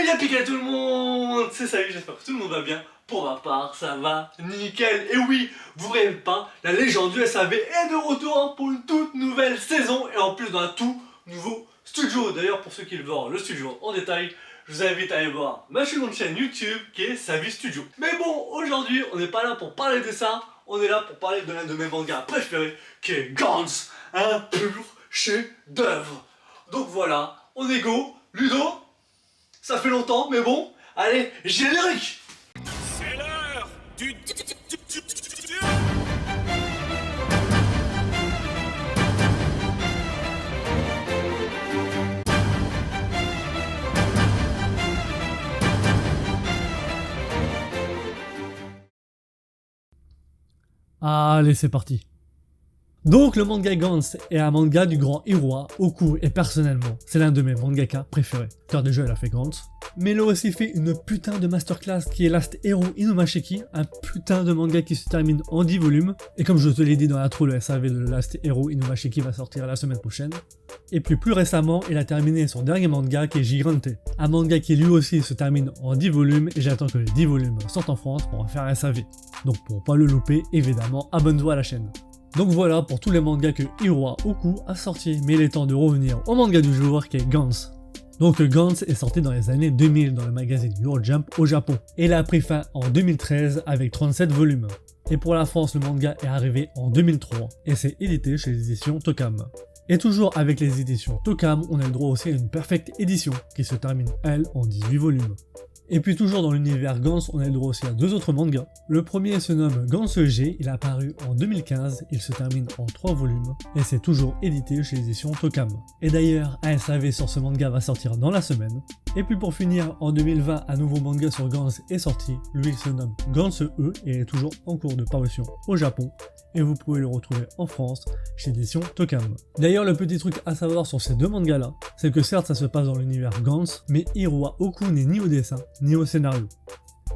bien piqué à tout le monde. C'est salut, j'espère que tout le monde va bien. Pour ma part, ça va nickel. Et oui, vous rêvez pas, la légende du SAV est de retour pour une toute nouvelle saison. Et en plus dans un tout nouveau studio. D'ailleurs, pour ceux qui veulent voir le studio en détail, je vous invite à aller voir ma seconde chaîne YouTube qui est Savi Studio. Mais bon, aujourd'hui, on n'est pas là pour parler de ça. On est là pour parler de l'un de mes mangas préférés, qui est Gantz, un pur chef-d'œuvre. Donc voilà, on est go. Ludo, ça fait longtemps, mais bon, allez, générique. C'est l'heure du... Allez, c'est parti. Donc le manga Gantz est un manga du grand Hiroa Oku et personnellement, c'est l'un de mes mangaka préférés. Car déjà il a fait Gantz, mais il a aussi fait une putain de masterclass qui est Last Hero Inumashiki, un putain de manga qui se termine en 10 volumes. Et comme je te l'ai dit dans l'intro, le SAV de Last Hero Inumashiki va sortir la semaine prochaine. Et puis plus récemment, il a terminé son dernier manga qui est Gigante, un manga qui lui aussi se termine en 10 volumes et j'attends que les 10 volumes sortent en France pour en faire un SAV. Donc pour pas le louper, évidemment, abonne-toi à la chaîne. Donc voilà pour tous les mangas que Hiroa Oku a sortis, mais il est temps de revenir au manga du jour qui est Gantz. Donc Gantz est sorti dans les années 2000 dans le magazine Eurojump au Japon, et il a pris fin en 2013 avec 37 volumes. Et pour la France, le manga est arrivé en 2003, et c'est édité chez les éditions Tokam. Et toujours avec les éditions Tokam, on a le droit aussi à une Perfect Edition, qui se termine elle en 18 volumes. Et puis toujours dans l'univers Gantz, on a le droit aussi à deux autres mangas. Le premier se nomme Gantz G, il est apparu en 2015, il se termine en 3 volumes, et c'est toujours édité chez les éditions Tokam. Et d'ailleurs, un SAV sur ce manga va sortir dans la semaine. Et puis pour finir, en 2020, un nouveau manga sur Gantz est sorti, lui il se nomme Gantz E, et est toujours en cours de parution au Japon, et vous pouvez le retrouver en France chez l'édition Tokam. D'ailleurs, le petit truc à savoir sur ces deux mangas là, c'est que certes ça se passe dans l'univers Gantz, mais Hiroa Oku n'est ni au dessin, ni au scénario.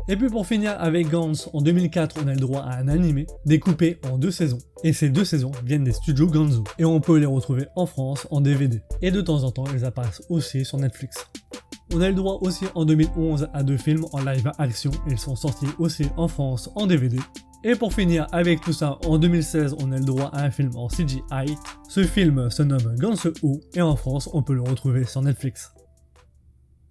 Et puis pour finir avec Gantz, en 2004 on a le droit à un animé découpé en 2 saisons. Et ces 2 saisons viennent des studios Ganzo. Et on peut les retrouver en France en DVD. Et de temps en temps ils apparaissent aussi sur Netflix. On a le droit aussi en 2011 à 2 films en live action et ils sont sortis aussi en France en DVD. Et pour finir avec tout ça, en 2016 on a le droit à un film en CGI. Ce film se nomme Gantz O et en France on peut le retrouver sur Netflix.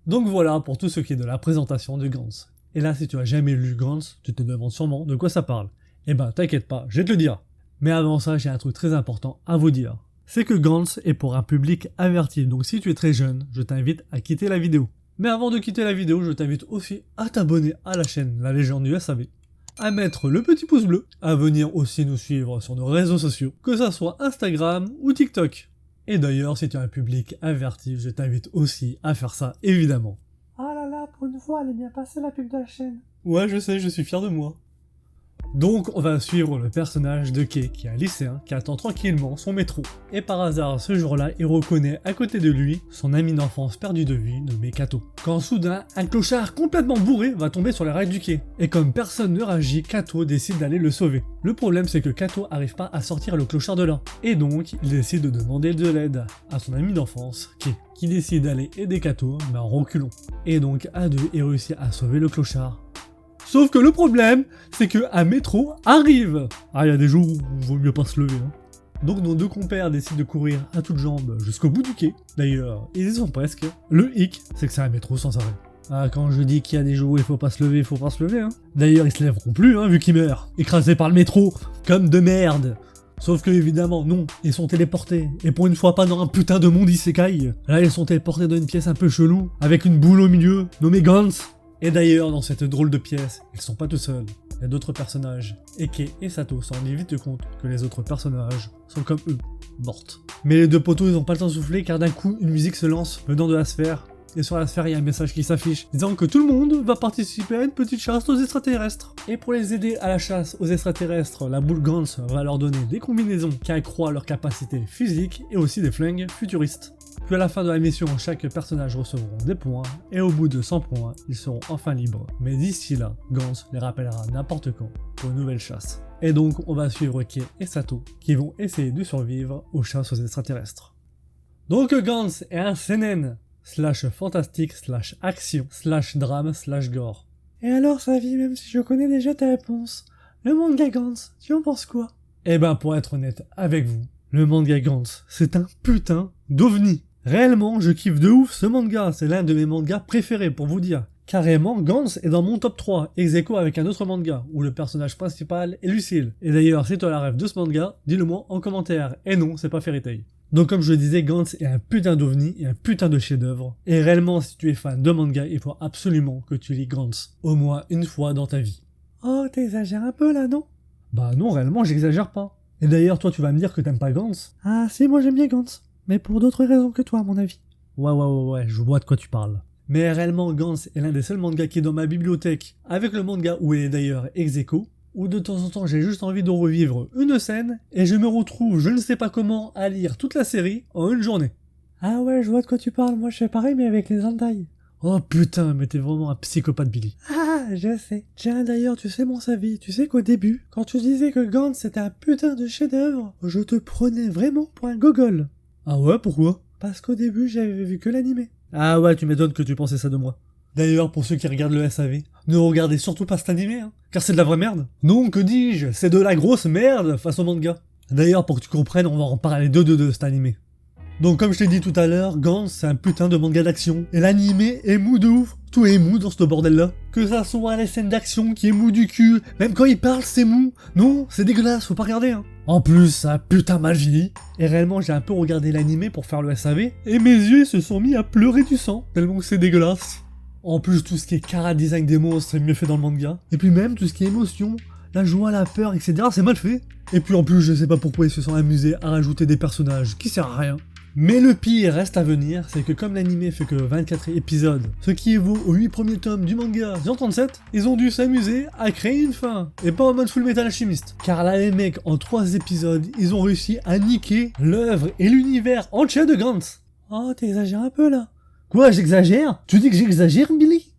Donc voilà pour tout ce qui est de la présentation de Gantz. Et là si tu as jamais lu Gantz, tu te demandes sûrement de quoi ça parle. Eh ben t'inquiète pas, je vais te le dire. Mais avant ça j'ai un truc très important à vous dire. C'est que Gantz est pour un public averti, donc si tu es très jeune, je t'invite à quitter la vidéo. Mais avant de quitter la vidéo, je t'invite aussi à t'abonner à la chaîne La Légende du SAV, à mettre le petit pouce bleu, à venir aussi nous suivre sur nos réseaux sociaux, que ça soit Instagram ou TikTok. Et d'ailleurs, si tu es un public averti, je t'invite aussi à faire ça, évidemment. Ah là là, pour une fois, elle est bien passée la pub de la chaîne. Ouais, je sais, je suis fier de moi. Donc, on va suivre le personnage de Kei, qui est un lycéen, qui attend tranquillement son métro. Et par hasard, ce jour-là, il reconnaît à côté de lui son ami d'enfance perdu de vue, nommé Kato. Quand soudain, un clochard complètement bourré va tomber sur les rails du quai. Et comme personne ne réagit, Kato décide d'aller le sauver. Le problème, c'est que Kato arrive pas à sortir le clochard de là. Et donc, il décide de demander de l'aide à son ami d'enfance, Kei, qui décide d'aller aider Kato, mais en reculant. Et donc, à deux, il réussit à sauver le clochard. Sauf que le problème, c'est qu'un métro arrive. Ah, il y a des jours où il vaut mieux pas se lever. Hein. Donc nos deux compères décident de courir à toutes jambes jusqu'au bout du quai. D'ailleurs, ils y sont presque. Le hic, c'est que c'est un métro sans arrêt. Ah, quand je dis qu'il y a des jours où il faut pas se lever, il faut pas se lever. Hein. D'ailleurs, ils se lèveront plus, hein, vu qu'ils meurent. Écrasés par le métro, comme de merde. Sauf que évidemment, non, ils sont téléportés. Et pour une fois pas dans un putain de monde isekai. Là, ils sont téléportés dans une pièce un peu chelou, avec une boule au milieu, nommée Gantz. Et d'ailleurs, dans cette drôle de pièce, ils sont pas tout seuls, il y a d'autres personnages. Eke et Sato s'en rendent vite compte que les autres personnages sont comme eux, mortes. Mais les deux poteaux, ils ont pas le temps de souffler car d'un coup, une musique se lance venant de la sphère. Et sur la sphère, il y a un message qui s'affiche, disant que tout le monde va participer à une petite chasse aux extraterrestres. Et pour les aider à la chasse aux extraterrestres, la boule Gantz va leur donner des combinaisons qui accroissent leur capacité physique et aussi des flingues futuristes. Puis à la fin de la mission, chaque personnage recevront des points, et au bout de 100 points, ils seront enfin libres. Mais d'ici là, Gantz les rappellera n'importe quand pour une nouvelle chasse. Et donc, on va suivre Kei et Sato, qui vont essayer de survivre aux chasses aux extraterrestres. Donc Gantz est un seinen, slash fantastique, slash action, slash drame, slash gore. Et alors, Savi, même si je connais déjà ta réponse, le manga Gantz, tu en penses quoi? Eh ben, pour être honnête avec vous, le manga Gantz, c'est un putain d'ovni. Réellement, je kiffe de ouf ce manga, c'est l'un de mes mangas préférés pour vous dire. Carrément, Gantz est dans mon top 3, ex aequo avec un autre manga, où le personnage principal est Lucille. Et d'ailleurs, si toi la rêve de ce manga, dis-le moi en commentaire. Et non, c'est pas Fairy Tail. Donc comme je le disais, Gantz est un putain d'ovni et un putain de chef-d'œuvre. Et réellement, si tu es fan de manga, il faut absolument que tu lis Gantz, au moins une fois dans ta vie. Oh, t'exagères un peu là, non? Bah non, réellement, j'exagère pas. Et d'ailleurs, toi, tu vas me dire que t'aimes pas Gantz? Ah si, moi j'aime bien Gantz. Mais pour d'autres raisons que toi, à mon avis. Ouais, je vois de quoi tu parles. Mais réellement, Gantz est l'un des seuls mangas qui est dans ma bibliothèque, avec le manga où il est d'ailleurs ex aequo, où de temps en temps j'ai juste envie de revivre une scène, et je me retrouve je ne sais pas comment à lire toute la série en une journée. Ah ouais, je vois de quoi tu parles, moi je fais pareil mais avec les hentai. Oh putain, mais t'es vraiment un psychopathe Billy. Ah, je sais. Tiens d'ailleurs, tu sais mon Savi, tu sais qu'au début, quand tu disais que Gantz c'était un putain de chef-d'œuvre, je te prenais vraiment pour un gogol. Ah ouais, pourquoi? Parce qu'au début j'avais vu que l'animé. Ah ouais, tu m'étonnes que tu pensais ça de moi. D'ailleurs, pour ceux qui regardent le SAV, ne regardez surtout pas cet animé, hein, car c'est de la vraie merde. Non, que dis-je, c'est de la grosse merde face au manga. D'ailleurs, pour que tu comprennes, on va en parler de cet animé. Donc comme je t'ai dit tout à l'heure, Gantz c'est un putain de manga d'action, et l'animé est mou de ouf. Tout est mou dans ce bordel là. Que ça soit les scènes d'action qui est mou du cul, même quand il parle c'est mou. Non, c'est dégueulasse, faut pas regarder hein. En plus, ça a putain mal vieilli. Et réellement, j'ai un peu regardé l'animé pour faire le SAV, et mes yeux se sont mis à pleurer du sang, tellement que c'est dégueulasse. En plus, tout ce qui est chara-design des monstres est mieux fait dans le manga. Et puis même, tout ce qui est émotion, la joie, la peur, etc. c'est mal fait. Et puis en plus, je sais pas pourquoi ils se sont amusés à rajouter des personnages qui servent à rien. Mais le pire reste à venir, c'est que comme l'anime fait que 24 épisodes, ce qui évaut aux 8 premiers tomes du manga 137, ils ont dû s'amuser à créer une fin, et pas en mode Full Metal Alchemist. Car là les mecs, en 3 épisodes, ils ont réussi à niquer l'œuvre et l'univers entier de Gantz. Oh, t'exagères un peu là. Quoi, j'exagère? Tu dis que j'exagère, Billy?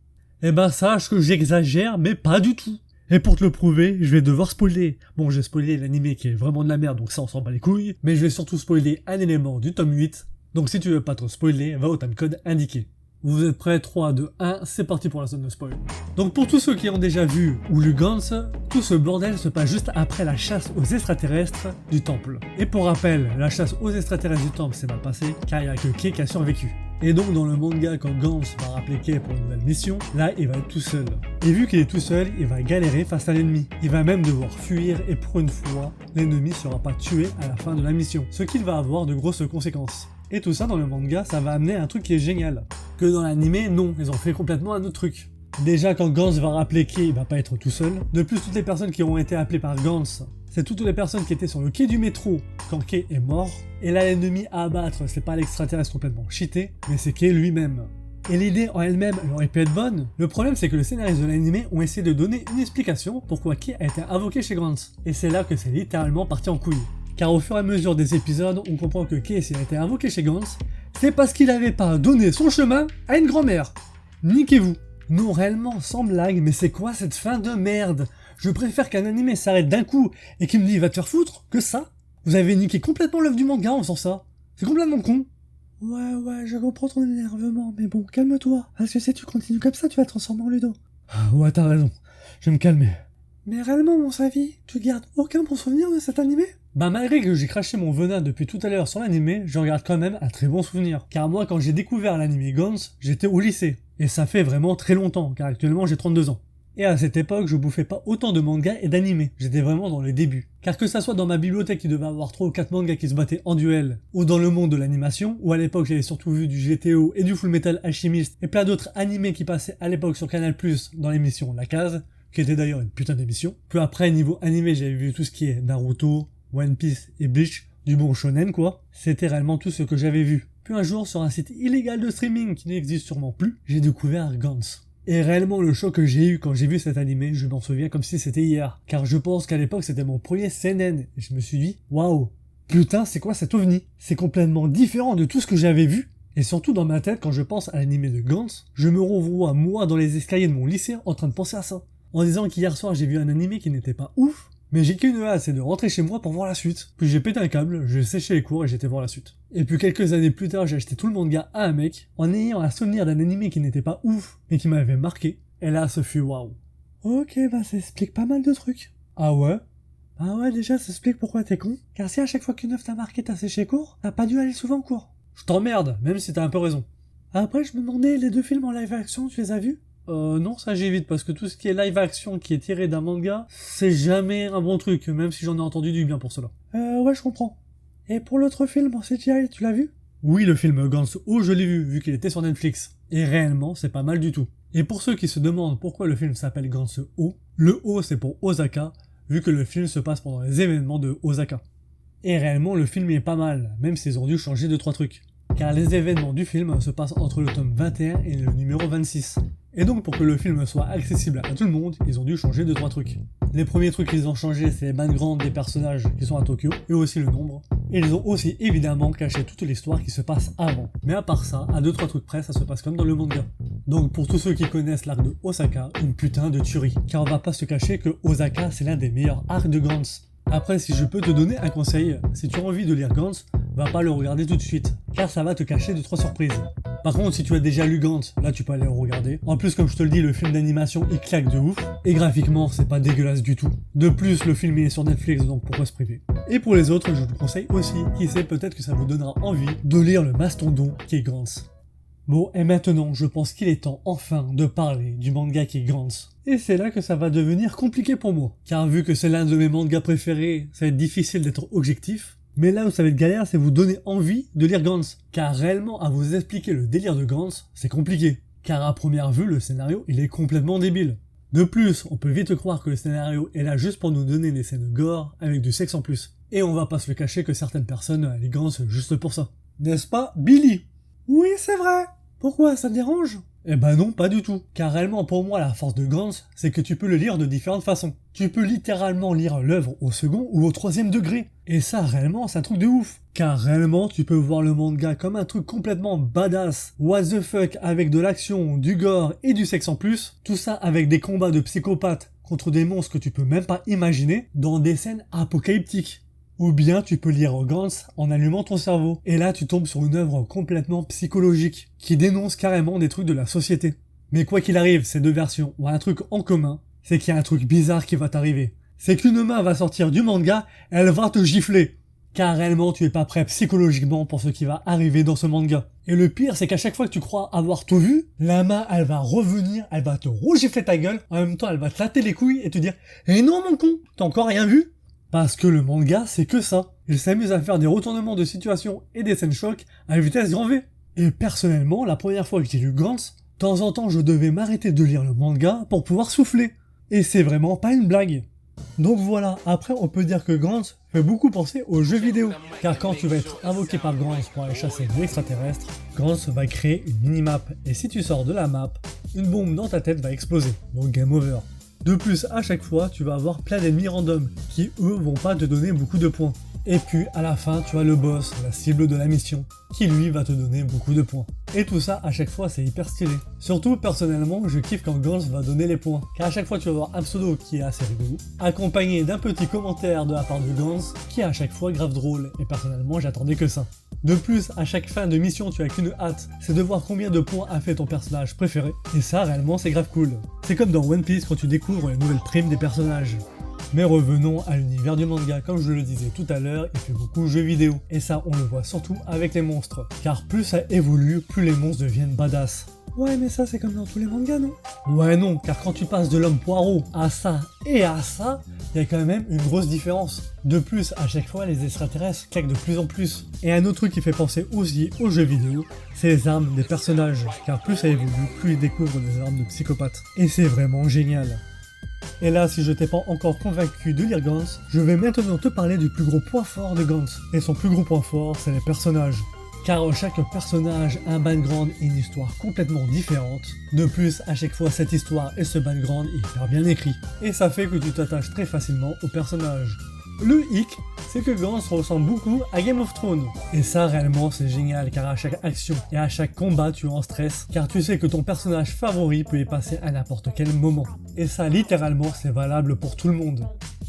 Eh ben sache que j'exagère, mais pas du tout. Et pour te le prouver, je vais devoir spoiler. Bon, j'ai spoilé l'animé qui est vraiment de la merde, donc ça on s'en bat les couilles. Mais je vais surtout spoiler un élément du tome 8. Donc si tu veux pas trop spoiler, va au timecode indiqué. Vous êtes prêts? 3, 2, 1, c'est parti pour la zone de spoil. Donc pour tous ceux qui ont déjà vu ou lu Gantz, tout ce bordel se passe juste après la chasse aux extraterrestres du temple. Et pour rappel, la chasse aux extraterrestres du temple s'est mal passée, car il n'y a que Kei qui a survécu. Et donc dans le manga, quand Gantz va rappeler Kei pour une nouvelle mission, là il va être tout seul. Et vu qu'il est tout seul, il va galérer face à l'ennemi. Il va même devoir fuir et pour une fois, l'ennemi sera pas tué à la fin de la mission. Ce qui va avoir de grosses conséquences. Et tout ça dans le manga, ça va amener un truc qui est génial. Que dans l'animé, non, ils ont fait complètement un autre truc. Déjà quand Gantz va rappeler Kei, il va pas être tout seul. De plus, toutes les personnes qui ont été appelées par Gantz, c'est toutes les personnes qui étaient sur le quai du métro quand Kei est mort. Et là l'ennemi à abattre, c'est pas l'extraterrestre complètement cheaté, mais c'est Kei lui-même. Et l'idée en elle-même, elle aurait pu être bonne. Le problème c'est que les scénaristes de l'animé ont essayé de donner une explication pourquoi Kei a été invoqué chez Gantz. Et c'est là que c'est littéralement parti en couille. Car au fur et à mesure des épisodes, on comprend que Kei s'il a été invoqué chez Gantz, c'est parce qu'il avait pas donné son chemin à une grand-mère. Niquez-vous. Non, réellement, sans blague, mais c'est quoi cette fin de merde? Je préfère qu'un animé s'arrête d'un coup et qu'il me dit va te faire foutre que ça. Vous avez niqué complètement l'œuvre du manga en faisant ça. C'est complètement con. Ouais, je comprends ton énervement, mais bon, calme-toi. Parce que si tu continues comme ça, tu vas te transformer en Ludo. Ouais, t'as raison. Je vais me calmer. Mais réellement, mon Savi, tu gardes aucun bon souvenir de cet animé? Bah malgré que j'ai craché mon venin depuis tout à l'heure sur l'animé, j'en garde quand même un très bon souvenir. Car moi, quand j'ai découvert l'animé Gantz, j'étais au lycée. Et ça fait vraiment très longtemps, car actuellement j'ai 32 ans. Et à cette époque, je bouffais pas autant de mangas et d'animés. J'étais vraiment dans les débuts. Car que ça soit dans ma bibliothèque qui devait avoir 3 ou 4 mangas qui se battaient en duel, ou dans le monde de l'animation, où à l'époque j'avais surtout vu du GTO et du Full Metal Alchemist, et plein d'autres animés qui passaient à l'époque sur Canal+, dans l'émission La Case, qui était d'ailleurs une putain d'émission. Puis après, niveau animé, j'avais vu tout ce qui est Naruto, One Piece et Bleach, du bon shonen quoi. C'était réellement tout ce que j'avais vu. Puis un jour, sur un site illégal de streaming qui n'existe sûrement plus, j'ai découvert Gantz. Et réellement le choc que j'ai eu quand j'ai vu cet animé, je m'en souviens comme si c'était hier. Car je pense qu'à l'époque c'était mon premier seinen. Et je me suis dit, waouh, putain c'est quoi cet ovni? C'est complètement différent de tout ce que j'avais vu. Et surtout dans ma tête, quand je pense à l'animé de Gantz, je me revois moi dans les escaliers de mon lycée en train de penser à ça. En disant qu'hier soir j'ai vu un animé qui n'était pas ouf, Mais j'ai qu'une hâte, c'est de rentrer chez moi pour voir la suite. Puis j'ai pété un câble, j'ai séché les cours et j'étais voir la suite. Et puis quelques années plus tard, j'ai acheté tout le manga à un mec, en ayant un souvenir d'un animé qui n'était pas ouf, mais qui m'avait marqué. Et là, ce fut waouh. Ok, bah ça explique pas mal de trucs. Ah ouais? Ah ouais, déjà, ça explique pourquoi t'es con. Car si à chaque fois qu'une œuvre t'a marqué, t'as séché cours, t'as pas dû aller souvent en cours. Je t'emmerde, même si t'as un peu raison. Après, je me demandais, les 2 films en live action, tu les as vus? Non, ça j'évite, parce que tout ce qui est live action qui est tiré d'un manga, c'est jamais un bon truc, même si j'en ai entendu du bien pour cela. Ouais, je comprends. Et pour l'autre film en CGI, tu l'as vu? Oui, le film Gantz O, je l'ai vu qu'il était sur Netflix. Et réellement, c'est pas mal du tout. Et pour ceux qui se demandent pourquoi le film s'appelle Gantz O, le O c'est pour Osaka, vu que le film se passe pendant les événements de Osaka. Et réellement, le film est pas mal, même s'ils ont dû changer 2-3 trucs. Car les événements du film se passent entre le tome 21 et le numéro 26. Et donc pour que le film soit accessible à tout le monde, ils ont dû changer 2-3 trucs. Les premiers trucs qu'ils ont changé, c'est les backgrounds des personnages qui sont à Tokyo, et aussi le nombre. Et ils ont aussi évidemment caché toute l'histoire qui se passe avant. Mais à part ça, à 2-3 trucs près, ça se passe comme dans le manga. Donc pour tous ceux qui connaissent l'arc de Osaka, une putain de tuerie. Car on va pas se cacher que Osaka c'est l'un des meilleurs arcs de Gantz. Après, si je peux te donner un conseil, si tu as envie de lire Gantz, va pas le regarder tout de suite, car ça va te cacher 2-3 surprises. Par contre, si tu as déjà lu Gantz, là tu peux aller le regarder. En plus, comme je te le dis, le film d'animation il claque de ouf, et graphiquement c'est pas dégueulasse du tout. De plus, le film est sur Netflix, donc pourquoi se priver. Et pour les autres, je vous conseille aussi, qui sait, peut-être que ça vous donnera envie de lire le mastodon qui est Gantz. Bon, et maintenant, je pense qu'il est temps enfin de parler du manga qui est Gantz. Et c'est là que ça va devenir compliqué pour moi. Car vu que c'est l'un de mes mangas préférés, ça va être difficile d'être objectif. Mais là où ça va être galère, c'est vous donner envie de lire Gantz. Car réellement, à vous expliquer le délire de Gantz, c'est compliqué. Car à première vue, le scénario, il est complètement débile. De plus, on peut vite croire que le scénario est là juste pour nous donner des scènes gore avec du sexe en plus. Et on va pas se le cacher que certaines personnes lisent Gantz juste pour ça. N'est-ce pas, Billy? Oui, c'est vrai. Pourquoi, ça te dérange? Eh ben non, pas du tout. Car réellement, pour moi, la force de Gantz, c'est que tu peux le lire de différentes façons. Tu peux littéralement lire l'œuvre au second ou au 3e degré. Et ça, réellement, c'est un truc de ouf. Car réellement, tu peux voir le manga comme un truc complètement badass, what the fuck, avec de l'action, du gore et du sexe en plus. Tout ça avec des combats de psychopathes contre des monstres que tu peux même pas imaginer dans des scènes apocalyptiques. Ou bien tu peux lire Gantz en allumant ton cerveau. Et là tu tombes sur une œuvre complètement psychologique, qui dénonce carrément des trucs de la société. Mais quoi qu'il arrive, ces 2 versions ont un truc en commun, c'est qu'il y a un truc bizarre qui va t'arriver. C'est qu'une main va sortir du manga, elle va te gifler. Car réellement tu es pas prêt psychologiquement pour ce qui va arriver dans ce manga. Et le pire c'est qu'à chaque fois que tu crois avoir tout vu, la main elle va revenir, elle va te regifler ta gueule, en même temps elle va te latter les couilles et te dire « Eh non mon con, t'as encore rien vu ?» Parce que le manga, c'est que ça. Il s'amuse à faire des retournements de situation et des scènes chocs à vitesse grand V. Et personnellement, la première fois que j'ai lu Gantz, de temps en temps je devais m'arrêter de lire le manga pour pouvoir souffler. Et c'est vraiment pas une blague. Donc voilà, après on peut dire que Gantz fait beaucoup penser aux jeux vidéo. Car quand tu vas être invoqué par Gantz pour aller chasser des extraterrestres, Gantz va créer une minimap. Et si tu sors de la map, une bombe dans ta tête va exploser. Donc game over. De plus, à chaque fois, tu vas avoir plein d'ennemis random, qui eux vont pas te donner beaucoup de points. Et puis, à la fin, tu as le boss, la cible de la mission, qui lui va te donner beaucoup de points. Et tout ça, à chaque fois, c'est hyper stylé. Surtout, personnellement, je kiffe quand Gantz va donner les points, car à chaque fois, tu vas avoir un pseudo qui est assez rigolo, accompagné d'un petit commentaire de la part de Gantz, qui est à chaque fois grave drôle, et personnellement, j'attendais que ça. De plus, à chaque fin de mission, tu as qu'une hâte, c'est de voir combien de points a fait ton personnage préféré. Et ça, réellement, c'est grave cool. C'est comme dans One Piece quand tu découvres les nouvelles primes des personnages. Mais revenons à l'univers du manga, comme je le disais tout à l'heure, il fait beaucoup de jeux vidéo. Et ça, on le voit surtout avec les monstres. Car plus ça évolue, plus les monstres deviennent badass. Ouais, mais ça, c'est comme dans tous les mangas, non? Ouais, non, car quand tu passes de l'homme poireau à ça et à ça, il y a quand même une grosse différence. De plus, à chaque fois, les extraterrestres claquent de plus en plus. Et un autre truc qui fait penser aussi aux jeux vidéo, c'est les armes des personnages. Car plus ça évolue, plus ils découvrent des armes de psychopathes. Et c'est vraiment génial. Et là, si je t'ai pas encore convaincu de lire Gantz, je vais maintenant te parler du plus gros point fort de Gantz. Et son plus gros point fort, c'est les personnages. Car chaque personnage a un background et une histoire complètement différente. De plus, à chaque fois, cette histoire et ce background est hyper bien écrit. Et ça fait que tu t'attaches très facilement aux personnages. Le hic, c'est que Gantz ressemble beaucoup à Game of Thrones. Et ça, réellement, c'est génial, car à chaque action et à chaque combat, tu es en stress, car tu sais que ton personnage favori peut y passer à n'importe quel moment. Et ça, littéralement, c'est valable pour tout le monde.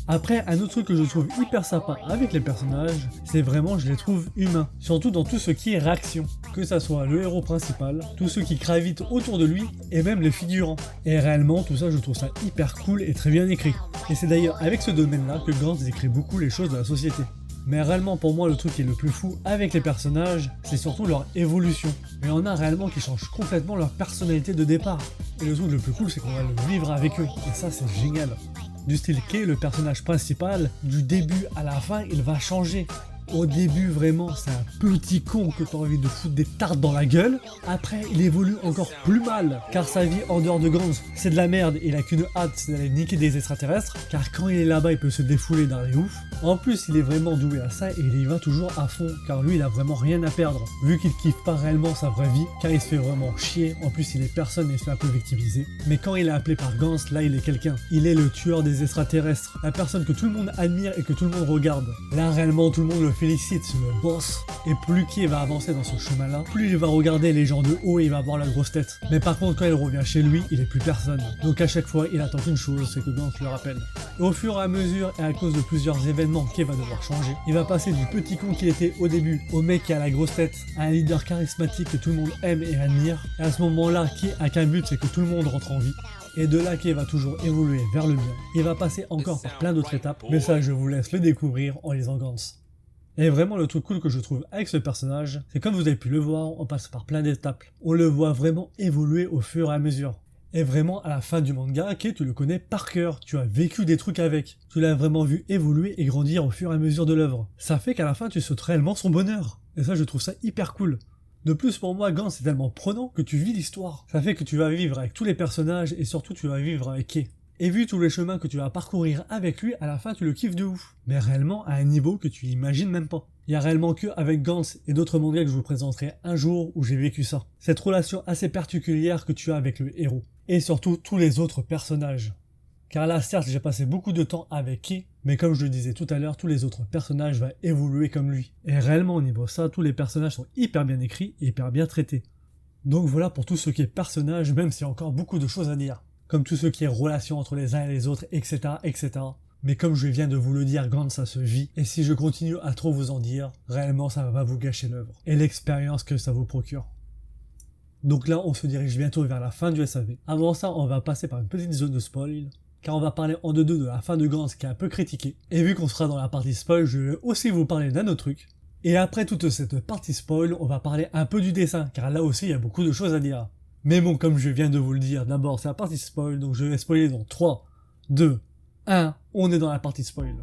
Après, un autre truc que je trouve hyper sympa avec les personnages, c'est vraiment je les trouve humains. Surtout dans tout ce qui est réaction. Que ça soit le héros principal, tous ceux qui gravitent autour de lui, et même les figurants. Et réellement, tout ça, je trouve ça hyper cool et très bien écrit. Et c'est d'ailleurs avec ce domaine-là que Gantz décrit beaucoup les choses de la société. Mais réellement, pour moi, le truc qui est le plus fou avec les personnages, c'est surtout leur évolution. Et on a réellement qui changent complètement leur personnalité de départ. Et le truc le plus cool, c'est qu'on va le vivre avec eux. Et ça, c'est génial. Du style Kay, le personnage principal, du début à la fin, il va changer. Au début, vraiment, c'est un petit con que t'as envie de foutre des tartes dans la gueule. Après, il évolue encore plus mal, car sa vie en dehors de Gantz, c'est de la merde et il a qu'une hâte, c'est d'aller niquer des extraterrestres, car quand il est là-bas, il peut se défouler dans les ouf. En plus, il est vraiment doué à ça et il y va toujours à fond, car lui, il a vraiment rien à perdre, vu qu'il kiffe pas réellement sa vraie vie, car il se fait vraiment chier, en plus il est personne et il se fait un peu victimiser. Mais quand il est appelé par Gantz, là, il est quelqu'un. Il est le tueur des extraterrestres, la personne que tout le monde admire et que tout le monde regarde. Là, réellement, tout le monde le félicite, c'est le boss. Et plus Kay va avancer dans ce chemin-là, plus il va regarder les gens de haut et il va avoir la grosse tête. Mais par contre, quand il revient chez lui, il est plus personne. Donc à chaque fois, il attend une chose, c'est que Gantz le rappelle. Et au fur et à mesure, et à cause de plusieurs événements, Kay va devoir changer. Il va passer du petit con qu'il était au début, au mec qui a la grosse tête, à un leader charismatique que tout le monde aime et admire. Et à ce moment-là, Kay a qu'un but, c'est que tout le monde rentre en vie. Et de là, Kay va toujours évoluer vers le bien. Il va passer encore par plein d'autres étapes, mais ça, je vous laisse le découvrir en lisant Gantz. Et vraiment, le truc cool que je trouve avec ce personnage, c'est comme vous avez pu le voir, on passe par plein d'étapes. On le voit vraiment évoluer au fur et à mesure. Et vraiment, à la fin du manga, Kay, tu le connais par cœur, tu as vécu des trucs avec. Tu l'as vraiment vu évoluer et grandir au fur et à mesure de l'œuvre. Ça fait qu'à la fin, tu sautes réellement son bonheur. Et ça, je trouve ça hyper cool. De plus, pour moi, Gantz c'est tellement prenant que tu vis l'histoire. Ça fait que tu vas vivre avec tous les personnages et surtout tu vas vivre avec Kay. Et vu tous les chemins que tu vas parcourir avec lui, à la fin tu le kiffes de ouf. Mais réellement à un niveau que tu imagines même pas. Il y a réellement que avec Gantz et d'autres mangas que je vous présenterai un jour où j'ai vécu ça. Cette relation assez particulière que tu as avec le héros. Et surtout tous les autres personnages. Car là certes j'ai passé beaucoup de temps avec Kay, mais comme je le disais tout à l'heure, tous les autres personnages vont évoluer comme lui. Et réellement au niveau de ça, tous les personnages sont hyper bien écrits et hyper bien traités. Donc voilà pour tout ce qui est personnage, même s'il y a encore beaucoup de choses à dire. Comme tout ce qui est relation entre les uns et les autres, etc., etc. Mais comme je viens de vous le dire, Gantz ça se vit, et si je continue à trop vous en dire, réellement ça va vous gâcher l'œuvre, et l'expérience que ça vous procure. Donc là, on se dirige bientôt vers la fin du SAV. Avant ça, on va passer par une petite zone de spoil, car on va parler en deux de la fin de Gantz qui est un peu critiquée. Et vu qu'on sera dans la partie spoil, je vais aussi vous parler d'un autre truc. Et après toute cette partie spoil, on va parler un peu du dessin, car là aussi il y a beaucoup de choses à dire. Mais bon, comme je viens de vous le dire, d'abord c'est la partie spoil, donc je vais spoiler dans 3, 2, 1, on est dans la partie spoil.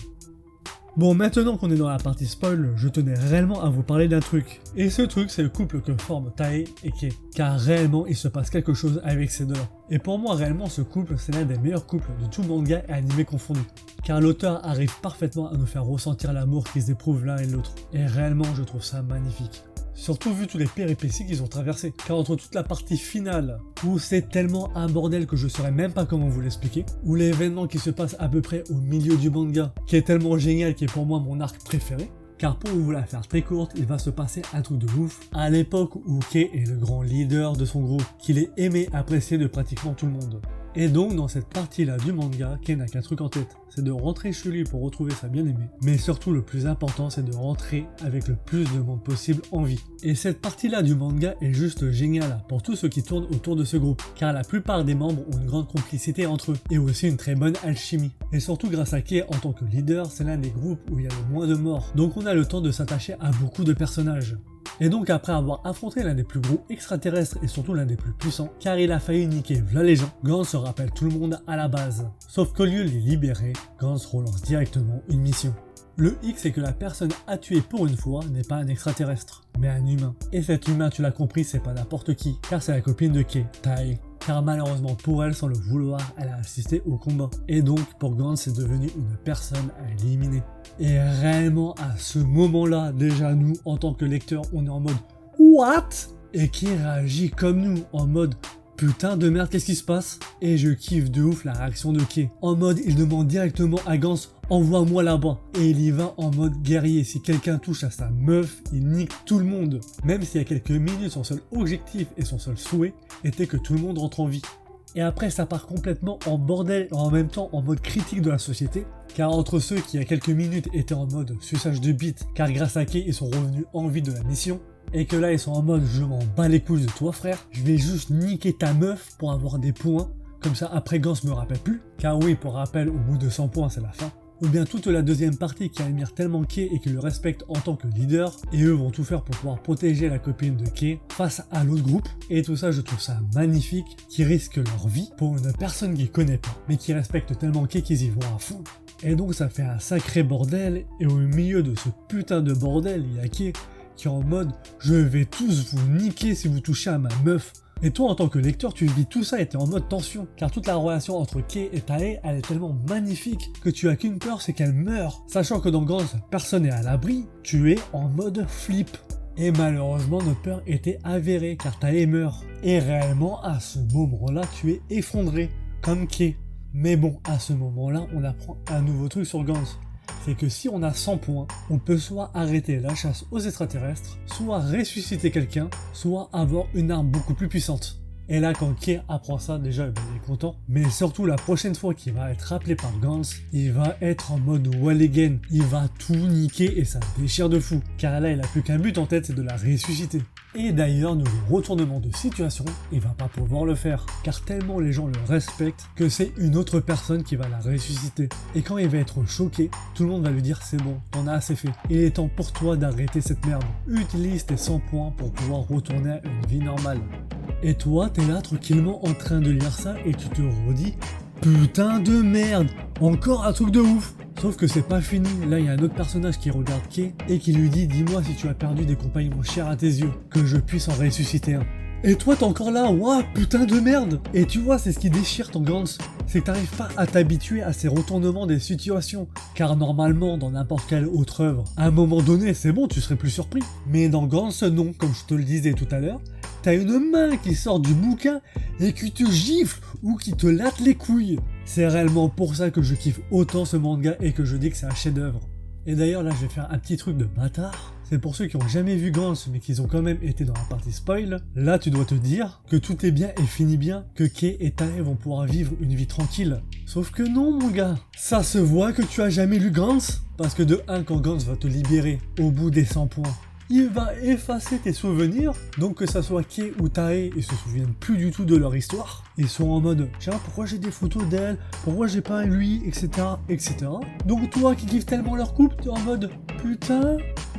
Bon, maintenant qu'on est dans la partie spoil, je tenais réellement à vous parler d'un truc. Et ce truc, c'est le couple que forment Tae et Kay. Car réellement, il se passe quelque chose avec ces deux-là. Et pour moi, réellement, ce couple, c'est l'un des meilleurs couples de tout manga et anime confondu. Car l'auteur arrive parfaitement à nous faire ressentir l'amour qu'ils éprouvent l'un et l'autre. Et réellement, je trouve ça magnifique. Surtout vu tous les péripéties qu'ils ont traversées. Car entre toute la partie finale, où c'est tellement un bordel que je saurais même pas comment vous l'expliquer, ou l'événement qui se passe à peu près au milieu du manga, qui est tellement génial, qui est pour moi mon arc préféré, car pour vous la faire très courte, il va se passer un truc de ouf, à l'époque où Kay est le grand leader de son groupe, qu'il est aimé, apprécié de pratiquement tout le monde. Et donc dans cette partie-là du manga, Kay n'a qu'un truc en tête, c'est de rentrer chez lui pour retrouver sa bien-aimée. Mais surtout le plus important, c'est de rentrer avec le plus de monde possible en vie. Et cette partie-là du manga est juste géniale pour tous ceux qui tournent autour de ce groupe, car la plupart des membres ont une grande complicité entre eux, et aussi une très bonne alchimie. Et surtout grâce à Kay en tant que leader, c'est l'un des groupes où il y a le moins de morts, donc on a le temps de s'attacher à beaucoup de personnages. Et donc après avoir affronté l'un des plus gros extraterrestres et surtout l'un des plus puissants, car il a failli niquer v'là les gens, Gantz se rappelle tout le monde à la base. Sauf qu'au lieu de les libérer, Gantz relance directement une mission. Le hic, c'est que la personne à tuer pour une fois n'est pas un extraterrestre, mais un humain. Et cet humain, tu l'as compris, c'est pas n'importe qui, car c'est la copine de Kay, Tae. Car malheureusement pour elle, sans le vouloir, elle a assisté au combat. Et donc pour Gantz, c'est devenu une personne à éliminer. Et réellement à ce moment-là, déjà nous, en tant que lecteurs, on est en mode « What ?» et qui réagit comme nous, en mode « Putain de merde, qu'est-ce qui se passe ?» Et je kiffe de ouf la réaction de Kay. En mode, il demande directement à Gantz « Envoie-moi là-bas !» Et il y va en mode guerrier. Si quelqu'un touche à sa meuf, il nique tout le monde. Même s'il y a quelques minutes, son seul objectif et son seul souhait était que tout le monde rentre en vie. Et après ça part complètement en bordel et en même temps en mode critique de la société, Car entre ceux qui il y a quelques minutes étaient en mode suçage de bite, car grâce à Kay ils sont revenus en vie de la mission, et que là ils sont en mode je m'en bats les couilles de toi frère, je vais juste niquer ta meuf pour avoir des points, comme ça après Gans me rappelle plus, car oui pour rappel au bout de 100 points c'est la fin. Ou bien toute la deuxième partie qui admire tellement Kay et qui le respecte en tant que leader, et eux vont tout faire pour pouvoir protéger la copine de Kay face à l'autre groupe, et tout ça je trouve ça magnifique, qui risquent leur vie pour une personne qu'ils connaissent pas, mais qui respecte tellement Kay qu'ils y vont à fond. Et donc ça fait un sacré bordel, et au milieu de ce putain de bordel, il y a Kay qui est en mode « je vais tous vous niquer si vous touchez à ma meuf ». Et toi en tant que lecteur tu vis tout ça et t'es en mode tension, car toute la relation entre Kay et Tae elle est tellement magnifique que tu as qu'une peur, c'est qu'elle meure. Sachant que dans Gans personne n'est à l'abri, tu es en mode flip. Et malheureusement notre peur était avérée car Tae meurt. Et réellement à ce moment là tu es effondré, comme Kay. Mais bon à ce moment là on apprend un nouveau truc sur Gans. C'est que si on a 100 points, on peut soit arrêter la chasse aux extraterrestres, soit ressusciter quelqu'un, soit avoir une arme beaucoup plus puissante. Et là quand Kay apprend ça, déjà il est content, mais surtout la prochaine fois qu'il va être appelé par Gans, il va être en mode wall again, il va tout niquer et ça déchire de fou, car là il a plus qu'un but en tête, c'est de la ressusciter. Et d'ailleurs, nouveau retournement de situation, il va pas pouvoir le faire, car tellement les gens le respectent que c'est une autre personne qui va la ressusciter. Et quand il va être choqué, tout le monde va lui dire c'est bon, t'en as assez fait. Il est temps pour toi d'arrêter cette merde. Utilise tes 100 points pour pouvoir retourner à une vie normale. Et toi, t'es là tranquillement en train de lire ça et tu te redis putain de merde, encore un truc de ouf. Sauf que c'est pas fini, là il y a un autre personnage qui regarde Kay et qui lui dit dis-moi si tu as perdu des compagnons chers à tes yeux, que je puisse en ressusciter un. Et toi t'es encore là, ouah putain de merde. Et tu vois c'est ce qui déchire ton Gans, c'est que t'arrives pas à t'habituer à ces retournements des situations. Car normalement dans n'importe quelle autre œuvre, à un moment donné c'est bon tu serais plus surpris. Mais dans Gans non, comme je te le disais tout à l'heure, t'as une main qui sort du bouquin et qui te gifle ou qui te latte les couilles. C'est réellement pour ça que je kiffe autant ce manga et que je dis que c'est un chef-d'œuvre. Et d'ailleurs là je vais faire un petit truc de bâtard. C'est pour ceux qui ont jamais vu Gans mais qui ont quand même été dans la partie spoil. Là tu dois te dire que tout est bien et finit bien, que Kay et Tae vont pouvoir vivre une vie tranquille. Sauf que non mon gars, ça se voit que tu as jamais lu Gans. Parce que de 1 quand Gans va te libérer au bout des 100 points, il va effacer tes souvenirs, donc que ça soit Kay ou Tae, ils se souviennent plus du tout de leur histoire. Ils sont en mode, tiens, pourquoi j'ai des photos d'elle, pourquoi j'ai pas lui, etc., etc. Donc toi qui kiffes tellement leur couple, t'es en mode, putain,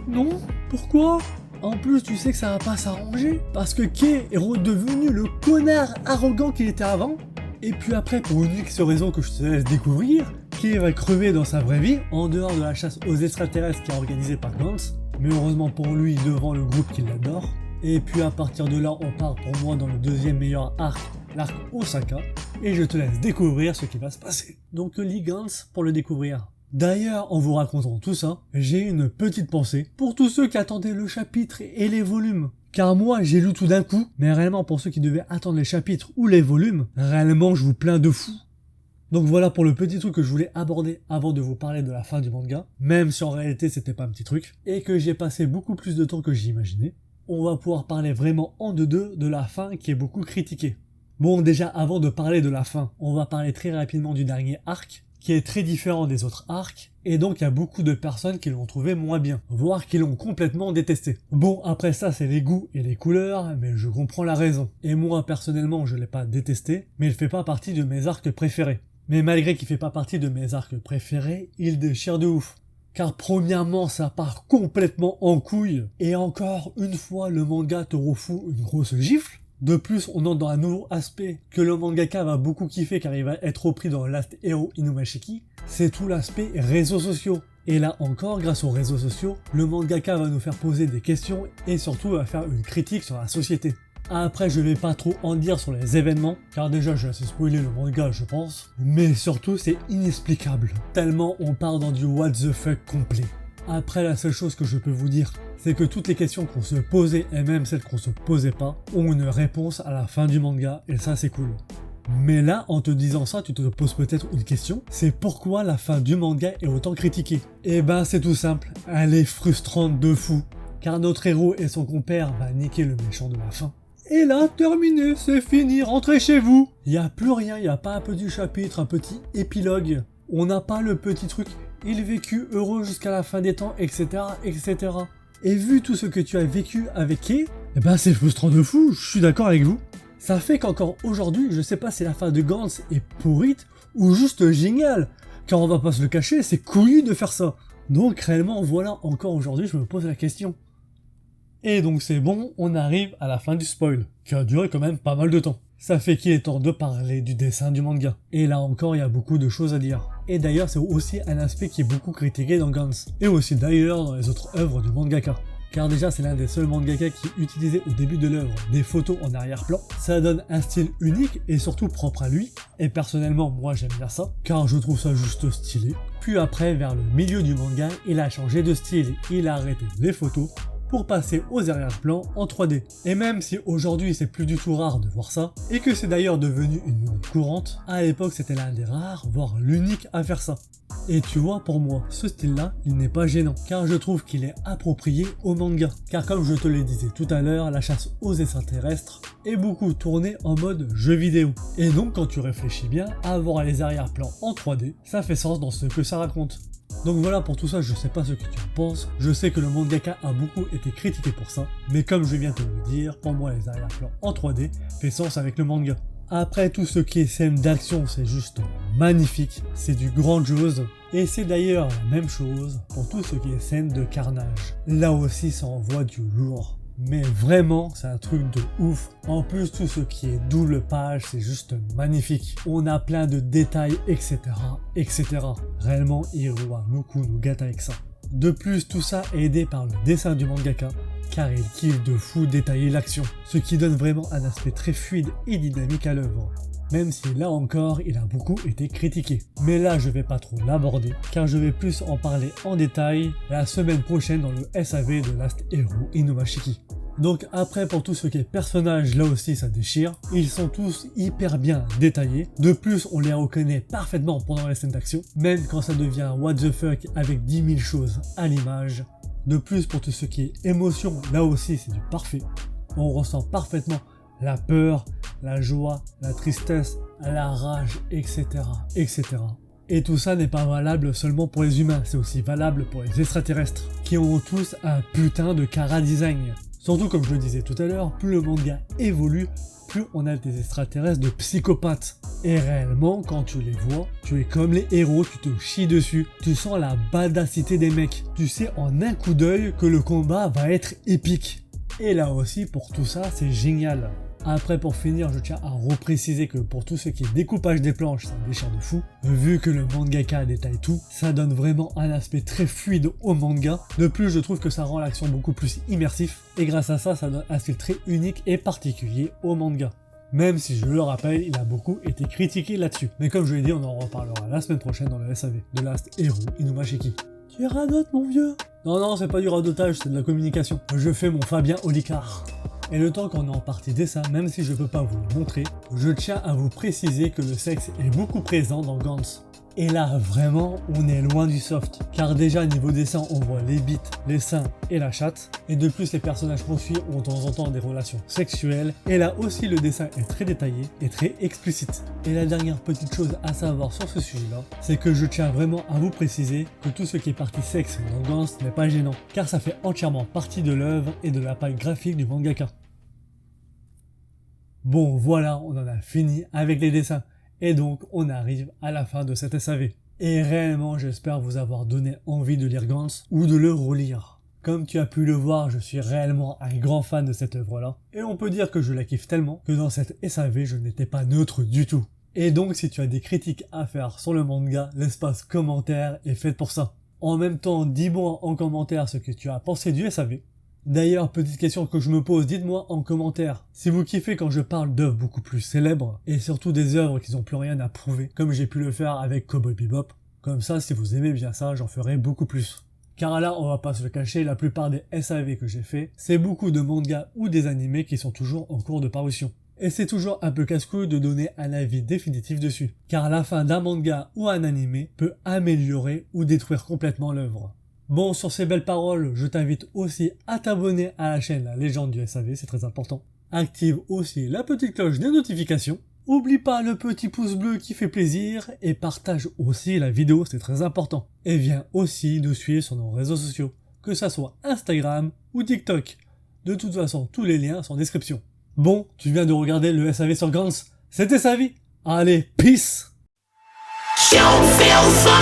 non, pourquoi ? En plus, tu sais que ça va pas s'arranger, parce que Kay est redevenu le connard arrogant qu'il était avant. Et puis après, pour une X raison que je te laisse découvrir, Kay va crever dans sa vraie vie, en dehors de la chasse aux extraterrestres qui est organisée par Gans. Mais heureusement pour lui, devant le groupe qui l'adore. Et puis à partir de là, on part pour moi dans le deuxième meilleur arc, l'arc Osaka. Et je te laisse découvrir ce qui va se passer. Donc lis Gans pour le découvrir. D'ailleurs, en vous racontant tout ça, j'ai une petite pensée pour tous ceux qui attendaient le chapitre et les volumes. Car moi, j'ai lu tout d'un coup, mais réellement pour ceux qui devaient attendre les chapitres ou les volumes, réellement je vous plains de fou. Donc voilà pour le petit truc que je voulais aborder avant de vous parler de la fin du manga, même si en réalité c'était pas un petit truc, et que j'ai passé beaucoup plus de temps que j'imaginais. On va pouvoir parler vraiment en deux de la fin qui est beaucoup critiquée. Bon déjà avant de parler de la fin, on va parler très rapidement du dernier arc, qui est très différent des autres arcs, et donc il y a beaucoup de personnes qui l'ont trouvé moins bien, voire qui l'ont complètement détesté. Bon après ça c'est les goûts et les couleurs, mais je comprends la raison. Et moi personnellement je l'ai pas détesté, mais il fait pas partie de mes arcs préférés. Mais malgré qu'il fait pas partie de mes arcs préférés, il déchire de ouf. Car premièrement, ça part complètement en couille. Et encore une fois, le manga te refout une grosse gifle. De plus, on entre dans un nouveau aspect que le mangaka va beaucoup kiffer car il va être repris dans Last Hero Inumashiki. C'est tout l'aspect réseaux sociaux. Et là encore, grâce aux réseaux sociaux, le mangaka va nous faire poser des questions et surtout va faire une critique sur la société. Après, je vais pas trop en dire sur les événements, car déjà j'ai assez spoilé le manga, je pense. Mais surtout, c'est inexplicable, tellement on part dans du what the fuck complet. Après, la seule chose que je peux vous dire, c'est que toutes les questions qu'on se posait, et même celles qu'on se posait pas, ont une réponse à la fin du manga, et ça c'est cool. Mais là, en te disant ça, tu te poses peut-être une question, c'est pourquoi la fin du manga est autant critiquée ? Eh ben c'est tout simple, elle est frustrante de fou, car notre héros et son compère va niquer le méchant de la fin. Et là, terminé, c'est fini, rentrez chez vous. Y a plus rien, y a pas un petit chapitre, un petit épilogue. On n'a pas le petit truc, il vécut heureux jusqu'à la fin des temps, etc., etc. Et vu tout ce que tu as vécu avec Kay, eh ben c'est frustrant de fou, je suis d'accord avec vous. Ça fait qu'encore aujourd'hui, je sais pas si la fin de Gantz est pourrite ou juste géniale. Car on va pas se le cacher, c'est couillu de faire ça. Donc réellement, voilà, encore aujourd'hui, je me pose la question. Et donc c'est bon, on arrive à la fin du spoil, qui a duré quand même pas mal de temps. Ça fait qu'il est temps de parler du dessin du manga. Et là encore, il y a beaucoup de choses à dire. Et d'ailleurs, c'est aussi un aspect qui est beaucoup critiqué dans Gantz. Et aussi d'ailleurs dans les autres œuvres du mangaka. Car déjà, c'est l'un des seuls mangaka qui utilisait au début de l'œuvre des photos en arrière-plan. Ça donne un style unique et surtout propre à lui. Et personnellement, moi j'aime bien ça, car je trouve ça juste stylé. Puis après, vers le milieu du manga, il a changé de style. Il a arrêté les photos pour passer aux arrière-plans en 3D. Et même si aujourd'hui c'est plus du tout rare de voir ça, et que c'est d'ailleurs devenu une monnaie courante, à l'époque c'était l'un des rares, voire l'unique à faire ça. Et tu vois, pour moi, ce style-là, il n'est pas gênant, car je trouve qu'il est approprié au manga. Car comme je te le disais tout à l'heure, la chasse aux extraterrestres est beaucoup tournée en mode jeu vidéo. Et donc quand tu réfléchis bien, avoir les arrière-plans en 3D, ça fait sens dans ce que ça raconte. Donc voilà, pour tout ça, je sais pas ce que tu en penses, je sais que le mangaka a beaucoup été critiqué pour ça, mais comme je viens de te le dire, pour moi les arrière-plans en 3D fait sens avec le manga. Après, tout ce qui est scène d'action, c'est juste magnifique, c'est du grandiose, et c'est d'ailleurs la même chose pour tout ce qui est scène de carnage. Là aussi, ça envoie du lourd. Mais vraiment, c'est un truc de ouf. En plus, tout ce qui est double page, c'est juste magnifique. On a plein de détails, etc., etc. Réellement, Hiroa Nuku nous gâte avec ça. De plus, tout ça est aidé par le dessin du mangaka, car il kiffe de fou détailler l'action, ce qui donne vraiment un aspect très fluide et dynamique à l'œuvre. Même si là encore, il a beaucoup été critiqué. Mais là, je vais pas trop l'aborder, car je vais plus en parler en détail la semaine prochaine dans le SAV de Last Hero Inumashiki. Donc après, pour tout ce qui est personnages, là aussi ça déchire. Ils sont tous hyper bien détaillés. De plus, on les reconnaît parfaitement pendant les scènes d'action, même quand ça devient what the fuck avec 10 000 choses à l'image. De plus, pour tout ce qui est émotion, là aussi c'est du parfait. On ressent parfaitement la peur, la joie, la tristesse, la rage, etc., etc. Et tout ça n'est pas valable seulement pour les humains, c'est aussi valable pour les extraterrestres, qui ont tous un putain de chara-design. Surtout, comme je le disais tout à l'heure, plus le manga évolue, plus on a des extraterrestres de psychopathes. Et réellement, quand tu les vois, tu es comme les héros, tu te chies dessus, tu sens la badacité des mecs. Tu sais en un coup d'œil que le combat va être épique. Et là aussi, pour tout ça, c'est génial. Après, pour finir, je tiens à repréciser que pour tout ce qui est découpage des planches, ça déchire de fou. Vu que le mangaka détaille tout, ça donne vraiment un aspect très fluide au manga. De plus, je trouve que ça rend l'action beaucoup plus immersif. Et grâce à ça, ça donne un style très unique et particulier au manga. Même si, je le rappelle, il a beaucoup été critiqué là-dessus. Mais comme je l'ai dit, on en reparlera la semaine prochaine dans le SAV de Last Hero Inumashiki. Tu radotes, mon vieux? Non, c'est pas du radotage, c'est de la communication. Je fais mon Fabien Olicard. Et le temps qu'on est en partie dessin, même si je peux pas vous le montrer, je tiens à vous préciser que le sexe est beaucoup présent dans Gantz. Et là, vraiment, on est loin du soft. Car déjà, niveau dessin, on voit les bites, les seins et la chatte. Et de plus, les personnages qu'on suit ont de temps en temps des relations sexuelles. Et là aussi, le dessin est très détaillé et très explicite. Et la dernière petite chose à savoir sur ce sujet-là, c'est que je tiens vraiment à vous préciser que tout ce qui est partie sexe dans Gantz n'est pas gênant. Car ça fait entièrement partie de l'œuvre et de la patte graphique du mangaka. Bon, voilà, on en a fini avec les dessins. Et donc, on arrive à la fin de cet SAV. Et réellement, j'espère vous avoir donné envie de lire Gantz ou de le relire. Comme tu as pu le voir, je suis réellement un grand fan de cette œuvre-là. Et on peut dire que je la kiffe tellement que dans cette SAV, je n'étais pas neutre du tout. Et donc, si tu as des critiques à faire sur le manga, l'espace commentaire est fait pour ça. En même temps, dis-moi en commentaire ce que tu as pensé du SAV. D'ailleurs, petite question que je me pose, dites-moi en commentaire si vous kiffez quand je parle d'œuvres beaucoup plus célèbres et surtout des œuvres qui n'ont plus rien à prouver, comme j'ai pu le faire avec Cowboy Bebop. Comme ça, si vous aimez bien ça, j'en ferai beaucoup plus. Car là, on va pas se le cacher, la plupart des SAV que j'ai fait, c'est beaucoup de mangas ou des animés qui sont toujours en cours de parution. Et c'est toujours un peu casse-couille de donner un avis définitif dessus, car la fin d'un manga ou un animé peut améliorer ou détruire complètement l'œuvre. Bon, sur ces belles paroles, je t'invite aussi à t'abonner à la chaîne La Légende du SAV, c'est très important. Active aussi la petite cloche des notifications. Oublie pas le petit pouce bleu qui fait plaisir et partage aussi la vidéo, c'est très important. Et viens aussi nous suivre sur nos réseaux sociaux, que ça soit Instagram ou TikTok. De toute façon, tous les liens sont en description. Bon, tu viens de regarder le SAV sur Gantz, c'était sa vie. Allez, peace! You feel so